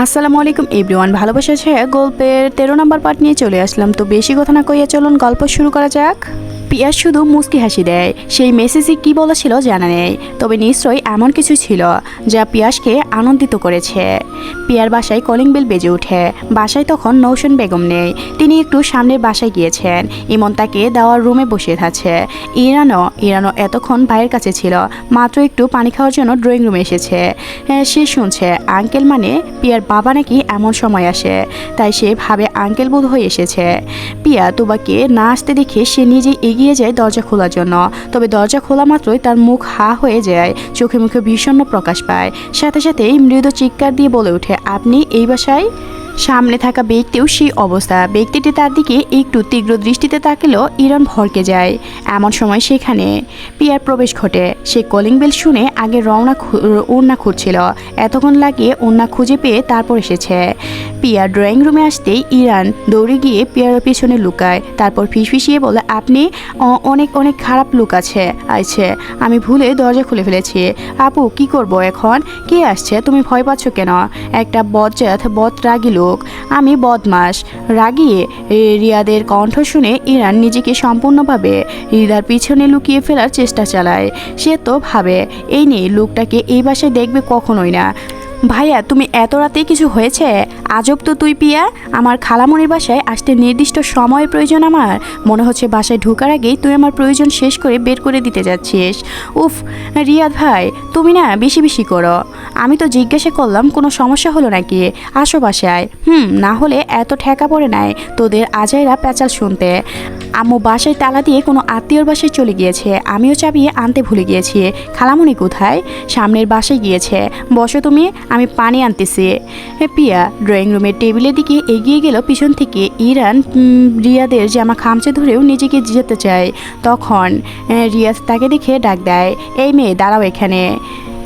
আসসালামু আলাইকুম এভরিওয়ান, ভালোবাসা আছে গল্পের 13 নম্বর পার্ট নিয়ে চলে আসলাম। তো বেশি কথা না কইয়া চলুন গল্প শুরু করা যাক। পিয়াস শুধু মুস্কি হাসি দেয়। সেই মেসেজে কি বলেছিল জানা নেই, তবে নিশ্চয়ই এমন কিছু ছিল যা পিয়াসকে আনন্দিত করেছে। পিয়ার বাসায় কলিং বেল বেজে ওঠে। বাসায় তখন নৌশন বেগম নেই, তিনি একটু সামনের বাসায় গিয়েছেন। ইমন তাকে দেওয়ার রুমে বসে আছে। ইরানও এতক্ষণ ভাইয়ের কাছে ছিল, মাত্র একটু পানি খাওয়ার জন্য ড্রয়িং রুমে এসেছে। সে শুনছে আঙ্কেল মানে পিয়ার বাবা নাকি এমন সময় আসে, তাই সে ভাবে আঙ্কেল বোধ হয়ে এসেছে। পিয়া তুবাকে না আসতে দেখে সে নিজে এগিয়ে যায় দরজা খোলার জন্য, তবে দরজা খোলা মাত্রই তার মুখ হা হয়ে যায়, চোখে মুখে বিষণ্ণ প্রকাশ পায়। সাথে সাথেই মৃদু চিৎকার দিয়ে বলে ওঠে, আপনি এই বাসায়? সামনে থাকা ব্যক্তিও সেই অবস্থা। ব্যক্তিটি তার দিকে একটু তীব্র দৃষ্টিতে তাকালেও ইরান ভরকে যায়। এমন সময় সেখানে পিয়ার প্রবেশ ঘটে। সে কলিং বেল শুনে আগে ওড়না খুঁজছিল, এতক্ষণ লাগিয়ে ওড়না খুঁজে পেয়ে তারপর এসেছে। পিয়া ড্রয়িং রুমে আসতেই ইরান দৌড়ে গিয়ে পিয়ার পেছনে লুকায়, তারপর ফিসফিসিয়ে বলে, আপনি অনেক অনেক খারাপ লুক আছে। আমি ভুলে দরজা খুলে ফেলেছি। আপু কি করব এখন? কে আসছে? তুমি ভয় পাচ্ছ কেন? একটা রাগী লোক। আমি বদমাস। রাগিয়ে রিয়াদের কণ্ঠ শুনে ইরান নিজেকে সম্পূর্ণভাবে রিদার পিছনে লুকিয়ে ফেলার চেষ্টা চালায়। সে তো ভাবে এই নিয়ে লোকটাকে এই বাসায় দেখবে কখনোই না। ভাইয়া তুমি এত রাতে কিছু হয়েছে? আজব তো তুই পিয়া, আমার খালামণির বাসায় আসতে নির্দিষ্ট সময়ের প্রয়োজন। আমার মনে হচ্ছে বাসায় ঢোকার আগেই তুই আমার প্রয়োজন শেষ করে বের করে দিতে যাচ্ছিস। উফ রিয়াদ ভাই, তুমি না বেশি বেশি করো। আমি তো জিজ্ঞাসা করলাম কোনো সমস্যা হলো নাকি? আসো বাসায়। না হলে এত ঠেকা পড়ে নাই তোদের আজাইরা প্যাচাল শুনতে। আম্মু বাসায় তালা দিয়ে কোনো আত্মীয়র বাসায় চলে গিয়েছে, আমিও চাবি আনতে ভুলে গিয়েছি। খালামণি কোথায়? সামনের বাসায় গিয়েছে। বসো তুমি, আমি পানি আনতেছি। পিয়া ড্রয়িং রুমের টেবিলের দিকে এগিয়ে গেল। পিছন থেকে ইরান রিয়াদের জামা খামচে ধরেও নিজেকে যেতে চায়। তখন রিয়াদ তাকে দেখে ডাক দেয়, এই মেয়ে দাঁড়াও এখানে।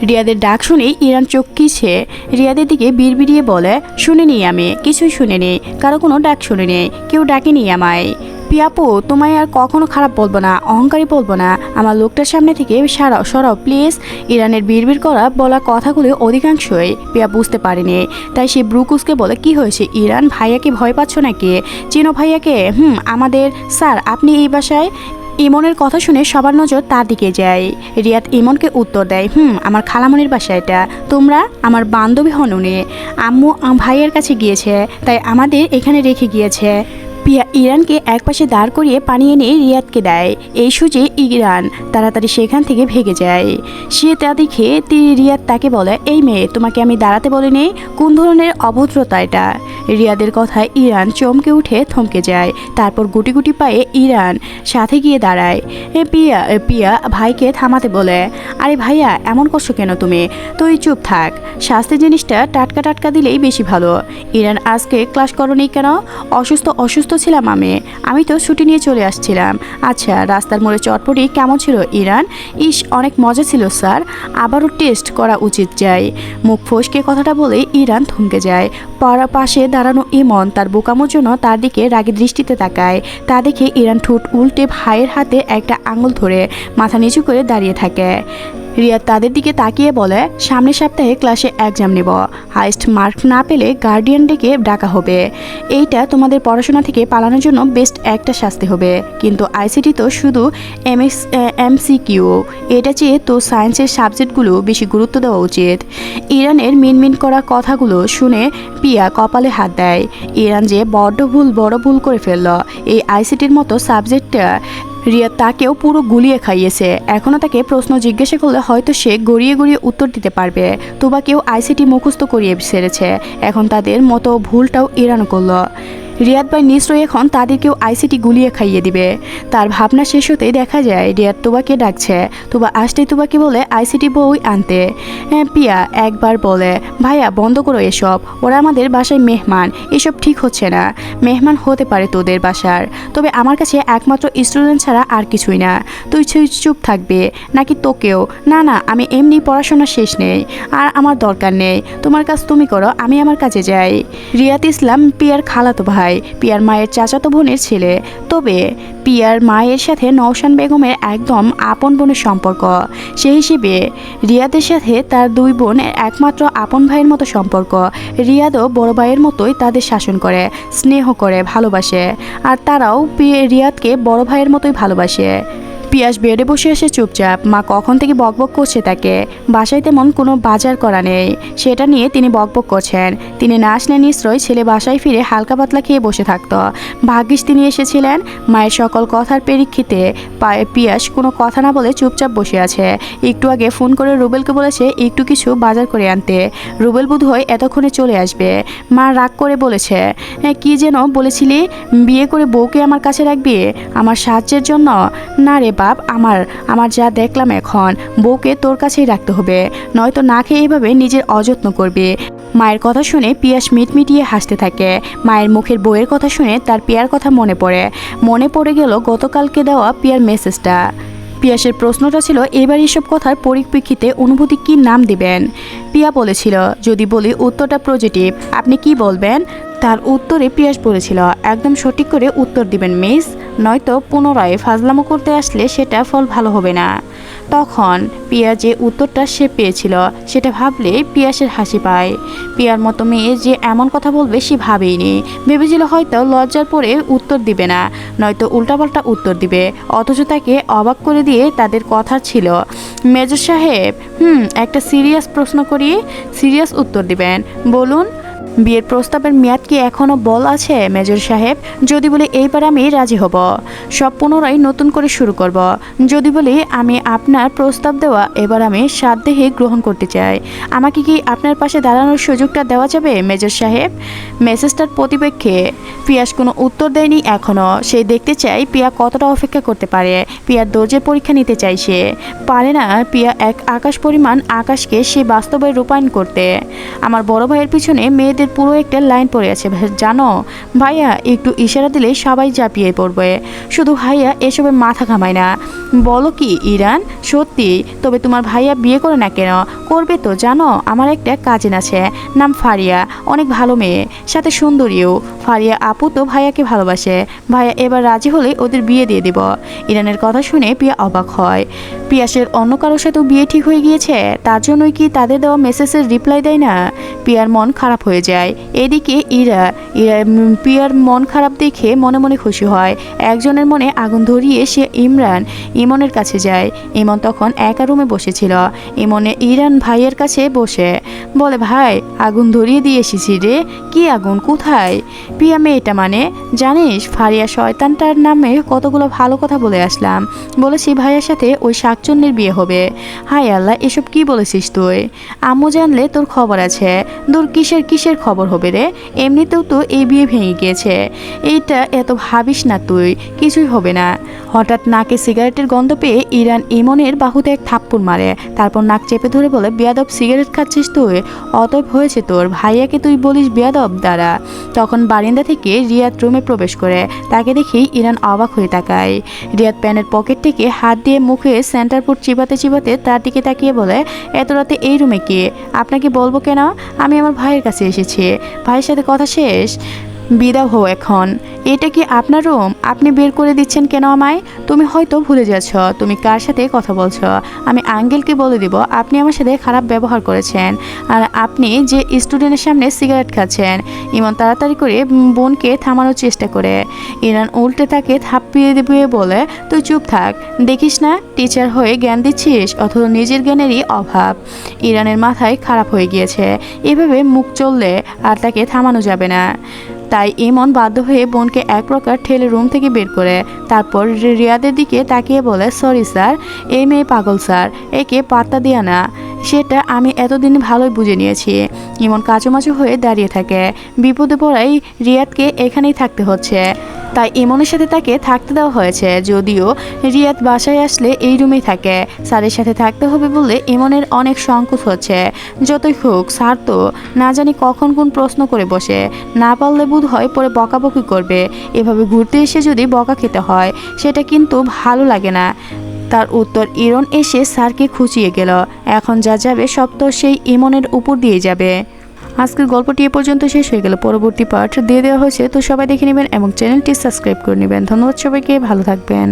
রিয়াদের ডাক শুনেই ইরান চমকিছে। রিয়াদের দিকে বিড়বিড়িয়ে বলে, শুনিনি, আমি কিছুই শুনিনি, কারো কোনো ডাক শুনিনি, কেউ ডাকেনি আমায়। পিয়াপু তোমায় আর কখনো খারাপ বলবো না, অহংকারী বলবো না। আমার লোকটার সামনে থেকে সরাও প্লিজ। ইরানের বিড়বিড় বলা কথাগুলো অধিকাংশই পিয়া বুঝতে পারেনি, তাই সে ব্রুকুসকে বলে, কি হয়েছে ইরান? ভাইয়াকে ভয় পাচ্ছ নাকি? চিনো ভাইয়াকে? আমাদের স্যার। আপনি এই বাসায়? ইমনের কথা শুনে সবার নজর তার দিকে যায়। রিয়াদ ইমনকে উত্তর দেয়, আমার খালামণির বাসা এটা। তোমরা আমার বান্ধবী হন উনি। আম্মু ভাইয়ের কাছে গিয়েছে, তাই আমাদের এখানে রেখে গিয়েছে। পিয়া ইরানকে একপাশে দাঁড় করিয়ে পানি এনে রিয়াদকে দেয়। এই সুযোগে ইরান তাড়াতাড়ি সেখান থেকে ভেগে যায়। সে তা দেখে রিয়াদ তাকে বলে, এই মেয়ে, তোমাকে আমি দাঁড়াতে বলিনি? কোন ধরনের অভদ্রতা এটা? রিয়াদের কথায় ইরান চমকে উঠে থমকে যায়। তারপর গুটি গুটি পায়ে ইরান সাথে গিয়ে দাঁড়ায়। পিয়া ভাইকে থামাতে বলে, আরে ভাইয়া এমন করছো কেন তুমি? তুই চুপ থাক, স্বাস্থ্যের জিনিসটা টাটকা টাটকা দিলেই বেশি ভালো। ইরান আজকে ক্লাস করনি কেন? অসুস্থ ছিলাম আমি তো ছুটি নিয়ে চলে আসছিলাম। আচ্ছা, রাস্তার মোড়ে চটপটি কেমন ছিল ইরান? অনেক মজা ছিল স্যার, আবারও টেস্ট করা উচিত। যায় মুখ ফসকে কথাটা বলে ইরান থমকে যায়। পাশে দাঁড়ানো ইমন তার বোকামোর জন্য তার দিকে রাগী দৃষ্টিতে তাকায়। তা দেখে ইরান ঠোঁট উল্টে ভাইয়ের হাতে একটা আঙুল ধরে মাথা নিচু করে দাঁড়িয়ে থাকে। রিয়া তাদের দিকে তাকিয়ে বলে, সামনের সপ্তাহে ক্লাসে এক্সাম নেব, হাইস্ট মার্ক না পেলে গার্ডিয়ান ডেকে ডাকা হবে। এইটা তোমাদের পড়াশোনা থেকে পালানোর জন্য বেস্ট একটা শাস্তি হবে। কিন্তু আইসিটি তো শুধু MCQ, এটা চেয়ে তো সায়েন্সের সাবজেক্টগুলো বেশি গুরুত্ব দেওয়া উচিত। ইরানের মিনমিন করা কথাগুলো শুনে পিয়া কপালে হাত দেয়। ইরান যে বড় ভুল করে ফেলল। এই আইসিটির মতো সাবজেক্টটা রিয়া তাকেও পুরো গুলিয়ে খাইয়েছে। এখনও তাকে প্রশ্ন জিজ্ঞাসা করলে হয়তো সে গড়িয়ে উত্তর দিতে পারবে। তোবা কেউ আইসিটি মুখস্থ করিয়ে সেরেছে, এখন তাদের মতো ভুলটাও ইরান করলো। রিয়াদ ভাই নিশ্চয়ই এখন তাদেরকেও আইসিটি গুলিয়ে খাইয়ে দিবে। তার ভাবনা শেষ হতেই দেখা যায় রিয়াদ তোবাকে ডাকছে। তোবা আসতেই তোবাকে বলে আইসিটি বই আনতে। পিয়া একবার বলে, ভাইয়া বন্ধ করো এসব, ওরা আমাদের বাসায় মেহমান, এসব ঠিক হচ্ছে না। মেহমান হতে পারে তোদের বাসার, তবে আমার কাছে একমাত্র স্টুডেন্ট ছাড়া আর কিছুই না। তুই চুপ থাকবে নাকি তোকেও? না, আমি এমনি পড়াশোনা শেষ নেই, আর আমার দরকার নেই। তোমার কাজ তুমি করো, আমি আমার কাজে যাই। রিয়াদ ইসলাম পিয়ার খালাতো ভাই। ভাই, পিয়ার মায়ের চাচাতো বোনের ছেলে। তবে পিয়ার মায়ের সাথে নওশান বেগমের একদম আপন বোনের সম্পর্ক। সেই হিসেবে রিয়াদের সাথে তার দুই বোন একমাত্র আপন ভাইয়ের মতো সম্পর্ক। রিয়াদও বড় ভাইয়ের মতোই তাদের শাসন করে, স্নেহ করে, ভালোবাসে। আর তারাও রিয়াদকে বড় ভাইয়ের মতোই ভালোবাসে। পিয়াস বেডে বসে এসে চুপচাপ। মা কখন থেকে বকবক করছে তাকে। বাসায় তেমন কোনো বাজার করা নেই, সেটা নিয়ে তিনি বকবক করছেন। তিনি না আসলে নিশ্চয়ই ছেলে বাসায় ফিরে হালকা পাতলা খেয়ে বসে থাকতো। ভাগ্যিস তিনি এসেছিলেন। মায়ের সকল কথার পরিপ্রেক্ষিতে পিয়াস কোনো কথা না বলে চুপচাপ বসে আছে। একটু আগে ফোন করে রুবেলকে বলেছে একটু কিছু বাজার করে আনতে। রুবেল বোধহয় এতক্ষণে চলে আসবে। মা রাগ করে বলেছে, কি যেন বলেছিলি, বিয়ে করে বউকে আমার কাছে রাখবি আমার সাহায্যের জন্য? না রে বাপ, আমার যা দেখলাম এখন, বউকে তোর কাছেই রাখতে হবে, নয়তো না খেয়ে এইভাবে নিজের অযত্ন করবে। মায়ের কথা শুনে পিয়াস মিটমিটিয়ে হাসতে থাকে। মায়ের মুখের বউয়ের কথা শুনে তার পিয়ার কথা মনে পড়ে গেল গতকালকে দেওয়া পিয়ার মেসেজটা। পিয়াসের প্রশ্নটা ছিল এবার এসব কথার পরিপ্রেক্ষিতে অনুভূতি কি নাম দিবেন। পিয়া বলেছিল যদি বলি উত্তরটা পজিটিভ আপনি কি বলবেন? তার উত্তরে পিয়াস বলেছিল একদম সঠিক করে উত্তর দিবেন মিস, নয়তো পুনরায় ফাজলামো করতে আসলে সেটা ফল ভালো হবে না। তখন পিয়া যে উত্তরটা সে পেয়েছিল সেটা ভাবলে পিয়াসের হাসি পায়। পিয়ার মতো মেয়ে যে এমন কথা বলবে সে ভাবেইনি। ভেবেছিল হয়তো লজ্জার পরে উত্তর দিবে না, নয়তো উল্টাপাল্টা উত্তর দিবে, অথচ তাকে অবাক করে দিয়ে তাদের কথা ছিল মেজর সাহেব একটা সিরিয়াস প্রশ্ন করি, সিরিয়াস উত্তর দিবেন, বলুন। বিয়ের প্রস্তাবের মেয়াদ কি এখনও বল আছে মেজর সাহেব? যদি বলি এইবার আমি রাজি হব, সব পুনরায় নতুন করে শুরু করব। যদি বলি আমি আপনার প্রস্তাব দেওয়া এবার আমি সাধ্যে গ্রহণ করতে চাই, আমাকে কি আপনার পাশে দাঁড়ানোর সুযোগটা দেওয়া যাবে মেজর সাহেব? মেসেজটার প্রতিপক্ষে পিয়াস কোনো উত্তর দেয়নি এখনও। সে দেখতে চাই পিয়া কতটা অপেক্ষা করতে পারে। পিয়ার ধৈর্যের পরীক্ষা নিতে চাই সে। পারে না পিয়া এক আকাশ পরিমাণ আকাশকে সে বাস্তবে রূপায়ণ করতে। আমার বড় ভাইয়ের পিছনে মেয়েদের পুরো একটা লাইন পড়ে আছে জানো ভাইয়া, একটু ইশারা দিলে সবাই ঝাঁপিয়ে পড়বে। শুধু ভাইয়া এসবে মাথা ঘামায় না। বলো কি ইরান, সত্যি? তবে তোমার ভাইয়া বিয়ে করে না কেন? করবে তো জানো, আমার একটা কাজিন আছে, নাম ফারিয়া, অনেক ভালো মেয়ে, সাথে সুন্দরীও। ফারিয়া আপু তো ভাইয়াকে ভালোবাসে। ভাইয়া এবার রাজি হলে ওদের বিয়ে দিয়ে দেব। ইরানের কথা শুনে পিয়া অবাক হয়। পিয়াসের অন্য কারোর সাথেও বিয়ে ঠিক হয়ে গিয়েছে, তার জন্যই কি তাদের দেওয়া মেসেজের রিপ্লাই দেয় না? পিয়ার মন খারাপ হয়ে যায়। এদিকে ইরা পিয়ার মন খারাপ দেখে মনে মনে খুশি হয়। একজনের মনে আগুন ধরিয়ে সে ইমনের কাছে যায়। ইমন তখন একা রুমে বসেছিল। ইরান ভাইয়ের কাছে বসে বলে, ভাই আগুন ধরিয়ে দিয়ে এসেছি রে। কি আগুন, কোথায়? পিয়া মেয়েটা মানে জানিস, ফারিয়া শয়তানটার নামে কতগুলো ভালো কথা বলে আসলাম। বলেছি ভাইয়ের সাথে ওই শাকচুন্নির বিয়ে হবে। হায় আল্লাহ, এসব কি বলেছিস তুই? আম্মু জানলে তোর খবর আছে। দূর, কিসের খবর হবে রে? এমনিতেও তো এই বিয়ে ভেঙে গিয়েছে। এইটা এত ভাবিস না তুই, কিছুই হবে না। হঠাৎ নাকে সিগারেটের গন্ধ পেয়ে ইরান ইমনের বাহুতে এক থাপ্পড় মারে। তারপর নাক চেপে ধরে বলে, বেয়াদব সিগারেট খাচ্ছিস তুই? অতএব হয়েছে তোর, ভাইয়াকে তুই বলিস বেয়াদব? দ্বারা তখন বারিন্দা থেকে রিয়াদ রুমে প্রবেশ করে। তাকে দেখেই ইরান অবাক হয়ে তাকায়। রিয়াদ প্যানের পকেট থেকে হাত দিয়ে মুখে সেন্টারপুর চিবাতে চিবাতে তার দিকে তাকিয়ে বলে, এত রাতে এই রুমে কি? আপনাকে বলবো কেন, আমি আমার ভাইয়ের কাছে এসেছি। ভাইয়ের সাথে কথা শেষ, বিদায় হো এখন। এটা কি আপনার রুম? আপনি বের করে দিচ্ছেন কেন আমায়? তুমি হয়তো ভুলে যাচ্ছ তুমি কার সাথে কথা বলছ। আমি আঙ্কেলকে বলে দিব আপনি আমার সাথে খারাপ ব্যবহার করেছেন, আর আপনি যে স্টুডেন্টের সামনে সিগারেট খাচ্ছেন। ইমন তাড়াতাড়ি করে বোনকে থামানোর চেষ্টা করে। ইরান উল্টে তাকে থাপ্পিয়ে দেবে বলে, তুই চুপ থাক, দেখিস না টিচার হয়ে জ্ঞান দিচ্ছিস, অথচ নিজের জ্ঞানেরই অভাব। ইরানের মাথায় খারাপ হয়ে গিয়েছে। এভাবে মুখ চললে আর তাকে থামানো যাবে না। তাই ইমন বাধ্য হয়ে বোনকে এক প্রকার ঠেলে রুম থেকে বের করে। তারপর রিয়াদের দিকে তাকিয়ে বলে, সরি স্যার, এই মেয়ে পাগল স্যার, একে পাত্তা দিয়া না, সেটা আমি এতদিন ভালোই বুঝে নিয়েছি। ইমন কাচুমাচু হয়ে দাঁড়িয়ে থাকে। বিপদে পড়াই রিয়াদকে এখানেই থাকতে হচ্ছে, তাই ইমনের সাথে তাকে থাকতে দেওয়া হয়েছে। যদিও রিয়াদ বাসায় আসলে এই রুমেই থাকে, স্যারের সাথে থাকতে হবে বলে ইমনের অনেক সংকোচ হচ্ছে। যতই হোক স্যার তো না জানি কখন কোন প্রশ্ন করে বসে, না পারলে বোধ হয় পরে বকাবকি করবে। এভাবে ঘুরতে এসে যদি বকা খেতে হয় সেটা কিন্তু ভালো লাগে না। তার উত্তর ইরন এসে স্যারকে খুঁচিয়ে গেল। এখন যা যাবে সব তো সেই ইমনের উপর দিয়ে যাবে। আজকের গল্পটি এ পর্যন্ত শেষ হয়ে গেল। পরবর্তী পার্ট দিয়ে দেওয়া হয়েছে, তো সবাই দেখে নেবেন এবং চ্যানেলটি সাবস্ক্রাইব করে নেবেন। ধন্যবাদ সবাইকে, ভালো থাকবেন।